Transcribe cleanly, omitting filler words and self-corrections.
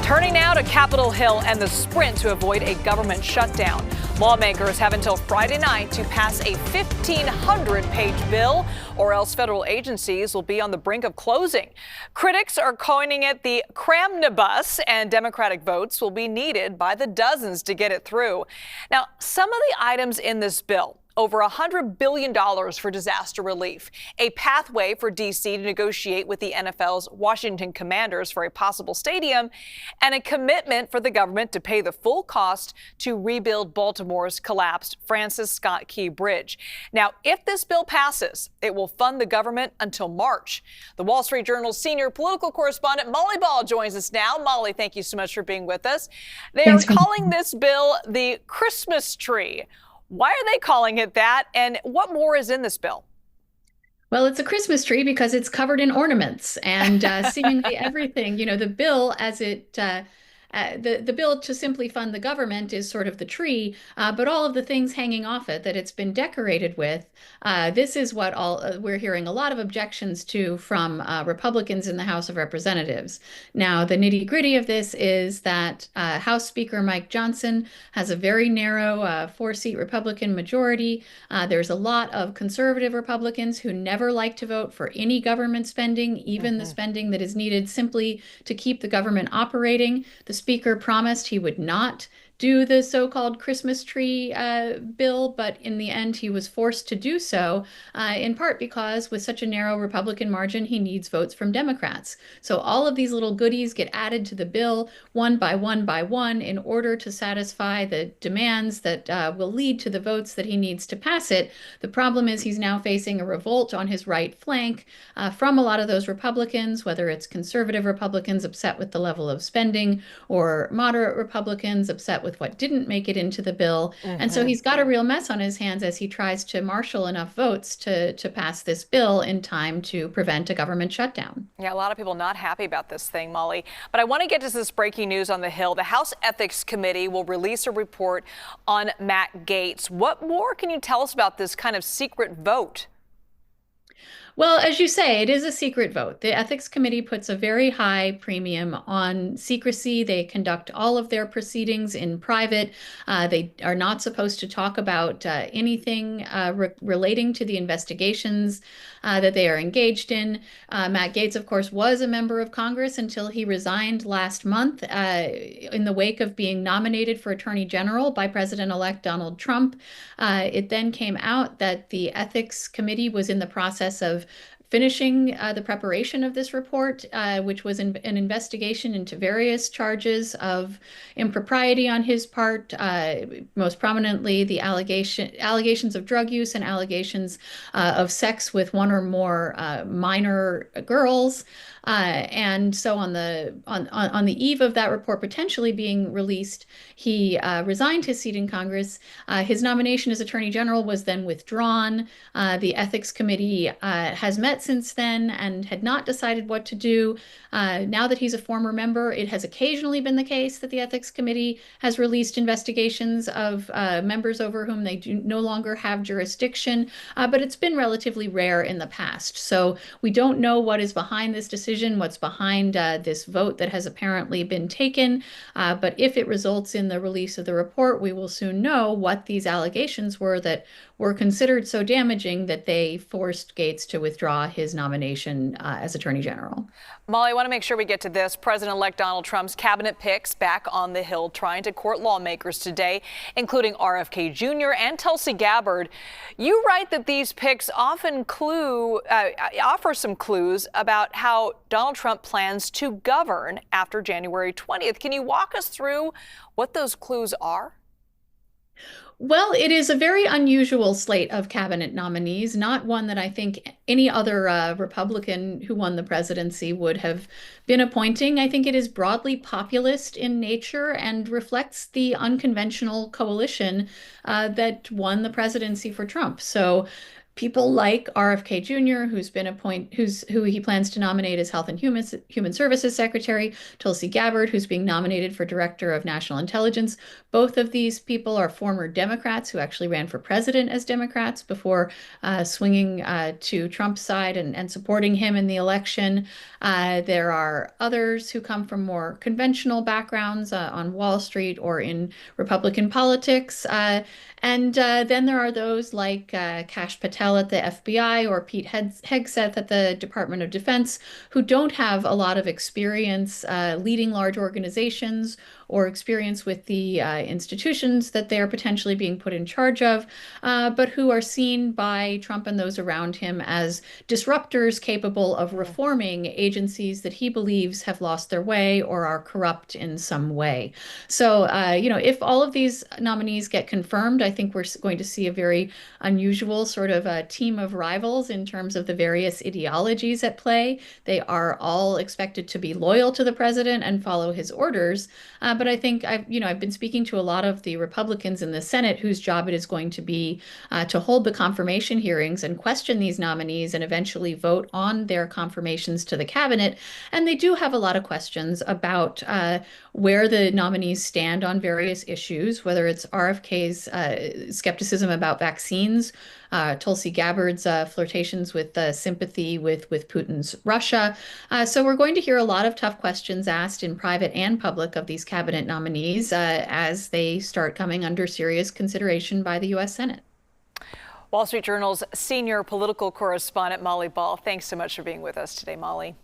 Turning now to Capitol Hill and the sprint to avoid a government shutdown. Lawmakers have until Friday night to pass a 1,500-page bill, or else federal agencies will be on the brink of closing. Critics are coining it the cramnibus, and Democratic votes will be needed by the dozens to get it through. Now, some of the items in this bill: over $100 billion for disaster relief, a pathway for D.C. to negotiate with the NFL's Washington Commanders for a possible stadium, and a commitment for the government to pay the full cost to rebuild Baltimore's collapsed Francis Scott Key Bridge. Now, if this bill passes, it will fund the government until March. The Wall Street Journal's senior political correspondent Molly Ball joins us now. Molly, thank you so much for being with us. They are calling this bill the Christmas tree. Why are they calling it that, and what more is in this bill? Well, it's a Christmas tree because it's covered in ornaments and seemingly everything. You know, the bill the bill to simply fund the government is sort of the tree, but all of the things hanging off it that it's been decorated with, this is what we're hearing a lot of objections to from Republicans in the House of Representatives. Now, the nitty-gritty of this is that House Speaker Mike Johnson has a very narrow four-seat Republican majority. There's a lot of conservative Republicans who never like to vote for any government spending, even the spending that is needed simply to keep the government operating. The Speaker promised he would not do the so-called Christmas tree bill, but in the end he was forced to do so, in part because with such a narrow Republican margin, he needs votes from Democrats. So all of these little goodies get added to the bill one by one in order to satisfy the demands that will lead to the votes that he needs to pass it. The problem is he's now facing a revolt on his right flank from a lot of those Republicans, whether it's conservative Republicans upset with the level of spending or moderate Republicans upset with what didn't make it into the bill. And so he's got a real mess on his hands as he tries to marshal enough votes to pass this bill in time to prevent a government shutdown. Yeah, a lot of people not happy about this thing, Molly. But I want to get to this breaking news on the Hill. The House Ethics Committee will release a report on Matt Gaetz. What more can you tell us about this kind of secret vote? Well, as you say, it is a secret vote. The Ethics Committee puts a very high premium on secrecy. They conduct all of their proceedings in private. They are not supposed to talk about anything relating to the investigations that they are engaged in. Matt Gaetz, of course, was a member of Congress until he resigned last month in the wake of being nominated for Attorney General by President-elect Donald Trump. It then came out that the Ethics Committee was in the process of finishing the preparation of this report, which was an investigation into various charges of impropriety on his part, most prominently the allegations of drug use and allegations of sex with one or more minor girls. And so on the eve of that report potentially being released, he resigned his seat in Congress. His nomination as Attorney General was then withdrawn. The Ethics Committee has met since then and had not decided what to do. Now that he's a former member, it has occasionally been the case that the Ethics Committee has released investigations of members over whom they do no longer have jurisdiction, but it's been relatively rare in the past. So we don't know what is behind this decision, what's behind this vote that has apparently been taken. But if it results in the release of the report, we will soon know what these allegations were that were considered so damaging that they forced Gaetz to withdraw his nomination as Attorney General. Molly, I want to make sure we get to this. President-elect Donald Trump's cabinet picks back on the Hill trying to court lawmakers today, including RFK Jr. and Tulsi Gabbard. You write that these picks often offer some clues about how Donald Trump plans to govern after January 20th. Can you walk us through what those clues are? Well, it is a very unusual slate of cabinet nominees, not one that I think any other Republican who won the presidency would have been appointing. I think it is broadly populist in nature and reflects the unconventional coalition that won the presidency for Trump. So people like RFK Jr., who he plans to nominate as Health and Human Services Secretary, Tulsi Gabbard, who's being nominated for Director of National Intelligence. Both of these people are former Democrats who actually ran for president as Democrats before swinging to Trump's side and supporting him in the election. There are others who come from more conventional backgrounds on Wall Street or in Republican politics. And then there are those like Kash Patel at the FBI or Pete Hegseth at the Department of Defense, who don't have a lot of experience leading large organizations or experience with the institutions that they are potentially being put in charge of, but who are seen by Trump and those around him as disruptors capable of reforming agencies that he believes have lost their way or are corrupt in some way. So, if all of these nominees get confirmed, I think we're going to see a very unusual sort of a team of rivals in terms of the various ideologies at play. They are all expected to be loyal to the president and follow his orders. But I think I've been speaking to a lot of the Republicans in the Senate whose job it is going to be to hold the confirmation hearings and question these nominees and eventually vote on their confirmations to the cabinet. And they do have a lot of questions about where the nominees stand on various issues, whether it's RFK's skepticism about vaccines, Tulsi Gabbard's flirtations with sympathy with Putin's Russia. So we're going to hear a lot of tough questions asked in private and public of these cabinet nominees as they start coming under serious consideration by the U.S. Senate. Wall Street Journal's senior political correspondent Molly Ball, thanks so much for being with us today, Molly.